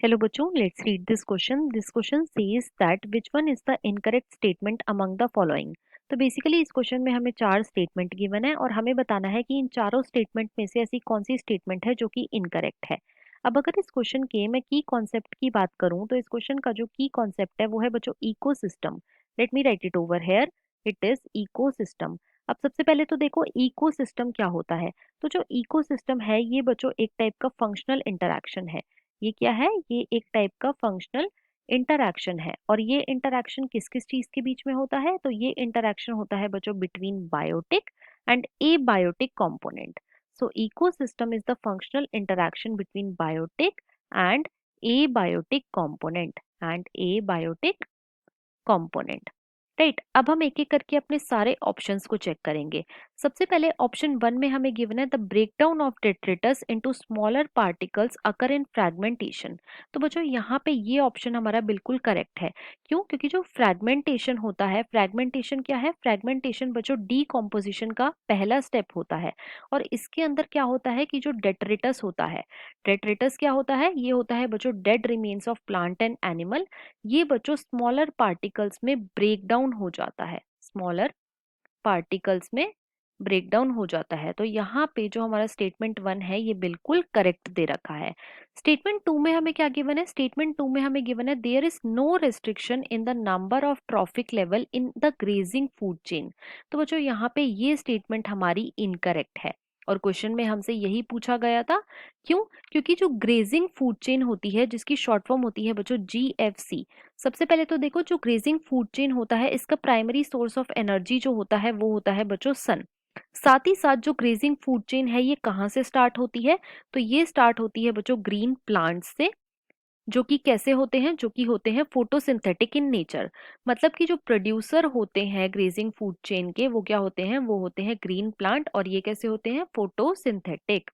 Hello बच्चों, let's read this question. This question says that which one is the incorrect statement among the following. तो basically इस question में हमें चार statement given है और हमें बताना है कि इन चारों स्टेटमेंट में से ऐसी कौन सी स्टेटमेंट है जो कि इनकरेक्ट है। अब अगर इस क्वेश्चन के मैं की कॉन्सेप्ट की बात करूं तो इस क्वेश्चन का जो की कॉन्सेप्ट है वो है बच्चों ecosystem. Let me right it over here, it is ecosystem. अब सबसे पहले तो देखो इकोसिस्टम क्या होता है। तो जो इकोसिस्टम है ये बच्चों एक टाइप का फंक्शनल इंटरैक्शन है। ये क्या है? ये एक टाइप का फंक्शनल इंटरैक्शन है और ये इंटरैक्शन किस किस चीज के बीच में होता है? तो ये इंटरैक्शन होता है बच्चों between biotic and abiotic component. So ecosystem is the functional interaction between biotic and abiotic component. Right, अब हम एक एक करके अपने सारे ऑप्शंस को चेक करेंगे। सबसे पहले ऑप्शन 1 में हमें गिवन है the breakdown of detritus into smaller particles occur in fragmentation. तो बच्चों यहाँ पे ये ऑप्शन हमारा बिल्कुल करेक्ट है। क्यों? क्योंकि जो फ्रैगमेंटेशन होता है, फ्रैगमेंटेशन क्या है? फ्रैगमेंटेशन बच्चों डीकॉम्पोजिशन का पहला स्टेप होता है और इसके अंदर क्या होता है कि जो डेट्रिटस होता है, डेट्रिटस क्या होता है? ये होता है बच्चों dead remains of plant and animal. ये बच्चों स्मॉलर पार्टिकल्स में ब्रेक डाउन हो जाता है, स्मॉलर पार्टिकल्स में ब्रेक डाउन हो जाता है। तो यहाँ पे जो हमारा स्टेटमेंट 1 है ये बिल्कुल करेक्ट दे रखा है। स्टेटमेंट 2 में हमें क्या गिवन है? स्टेटमेंट 2 में हमें गिवन है there is no restriction in the number of trophic level in the grazing food chain. तो बच्चों यहाँ पे ये स्टेटमेंट हमारी इनकरेक्ट है और क्वेश्चन में हमसे यही पूछा गया था। क्यों? क्योंकि जो ग्रेजिंग फूड चेन होती है जिसकी शॉर्ट फॉर्म होती है बच्चों GFC। सबसे पहले तो देखो जो ग्रेजिंग फूड चेन होता है इसका प्राइमरी सोर्स ऑफ एनर्जी जो होता है वो होता है बच्चों सन। साथ ही साथ जो ग्रेजिंग फूड चेन है ये कहाँ से स्टार्ट होती है? तो ये स्टार्ट होती है बच्चों ग्रीन प्लांट्स से, जो कि कैसे होते हैं? जो कि होते हैं फोटोसिंथेटिक इन नेचर। मतलब कि जो प्रोड्यूसर होते हैं ग्रेजिंग फूड चेन के वो क्या होते हैं? वो होते हैं ग्रीन प्लांट और ये कैसे होते हैं? फोटोसिंथेटिक।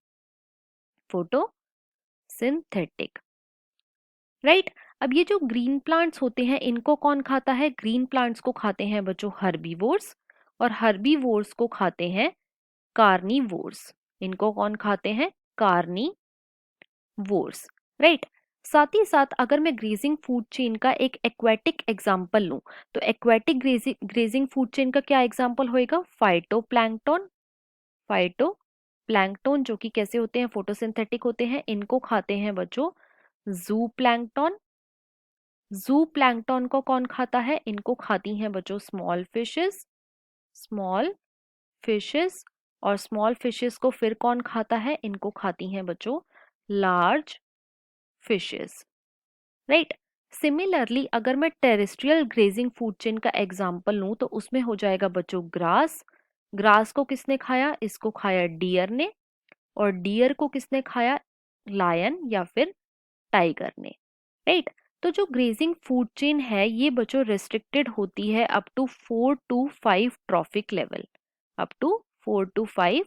राइट, अब ये जो ग्रीन प्लांट्स होते हैं इनको कौन खाता है? ग्रीन प्लांट्स को खाते हैं बच्चों हर्बीवोर्स और हर्बीवोर्स को खाते हैं कार्निवोर्स। इनको कौन खाते हैं? कार्निवोर्स। राइट, साथ ही साथ अगर मैं ग्रेजिंग फूड चेन का एक एक्वेटिक एग्जांपल लूं तो एक्वेटिक ग्रेजिंग फूड चेन का क्या एग्जांपल होएगा? फाइटोप्लैंक्टन जो कि कैसे होते हैं? फोटोसिंथेटिक होते हैं। इनको खाते हैं बच्चों जू प्लैंक्टन। जू प्लैंक्टन को कौन खाता है? इनको खाती हैं बच्चों स्मॉल फिशेस और स्मॉल फिशेस को फिर कौन खाता है? इनको खाती हैं बच्चों लार्ज फिशेस। राइट, सिमिलरली अगर मैं टेरेस्ट्रियल ग्रेजिंग फूड चेन का एग्जांपल लूं तो उसमें हो जाएगा बच्चों ग्रास। ग्रास को किसने खाया? इसको खाया डियर ने और डियर को किसने खाया? लायन या फिर टाइगर ने। राइट, तो जो ग्रेजिंग फूड चेन है ये बच्चों रेस्ट्रिक्टेड होती है up to 4 to 5 trophic level, up to 4 to 5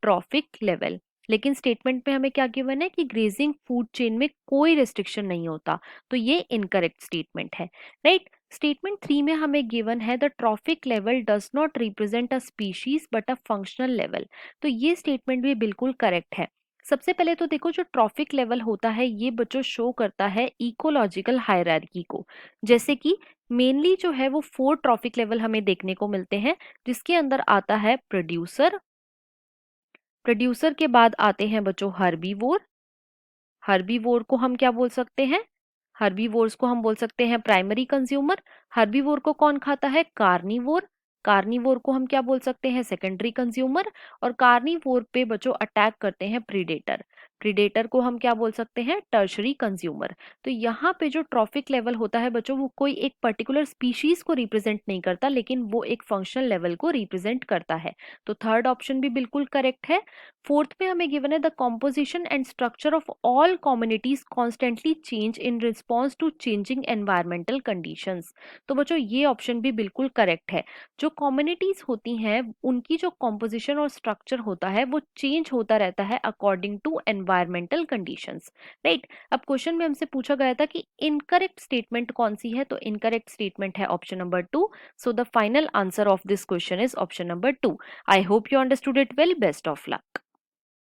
trophic level. लेकिन स्टेटमेंट में हमें क्या गिवन है कि ग्रेजिंग फूड चेन में कोई रेस्ट्रिक्शन नहीं होता। तो ये इनकरेक्ट स्टेटमेंट है। राइट, स्टेटमेंट 3 में हमें गिवन है the trophic level does not represent a species but a functional level. तो ये स्टेटमेंट भी बिल्कुल करेक्ट है। सबसे पहले तो देखो जो ट्रॉफिक लेवल होता है ये बच्चों शो करता है इकोलॉजिकल हायरार्की को। जैसे कि मेनली जो है वो 4 ट्रॉफिक लेवल हमें देखने को मिलते हैं जिसके अंदर आता है प्रोड्यूसर। प्रोड्यूसर के बाद आते हैं बच्चों हर्बीवोर। हर्बीवोर को हम क्या बोल सकते हैं? हर्बीवोर्स को हम बोल सकते हैं प्राइमरी कंज्यूमर। हर्बीवोर को कौन खाता है? कार्निवोर। कार्निवोर को हम क्या बोल सकते हैं? Secondary consumer. और कार्निवोर पे बच्चों अटैक करते हैं प्रीडेटर। प्रीडेटर को हम क्या बोल सकते हैं? Tertiary consumer. तो यहाँ पे जो ट्रॉफिक लेवल होता है बच्चों वो कोई एक पर्टिकुलर स्पीशीज को रिप्रेजेंट नहीं करता लेकिन वो एक फंक्शनल लेवल को रिप्रेजेंट करता है। तो थर्ड ऑप्शन भी बिल्कुल करेक्ट है। फोर्थ में हमें गिवन है the composition and structure of all communities constantly change in response to changing environmental conditions. तो बच्चों ये ऑप्शन भी बिल्कुल करेक्ट है। जो कम्युनिटीज होती हैं उनकी जो कॉम्पोजिशन और स्ट्रक्चर होता है वो चेंज होता रहता है according to environmental conditions. Right, अब क्वेश्चन में हमसे पूछा गया था कि इनकरेक्ट स्टेटमेंट कौन सी है? तो इनकरेक्ट स्टेटमेंट है option number 2। So the final answer of this question is option number 2। I hope you understood it well. Best of luck.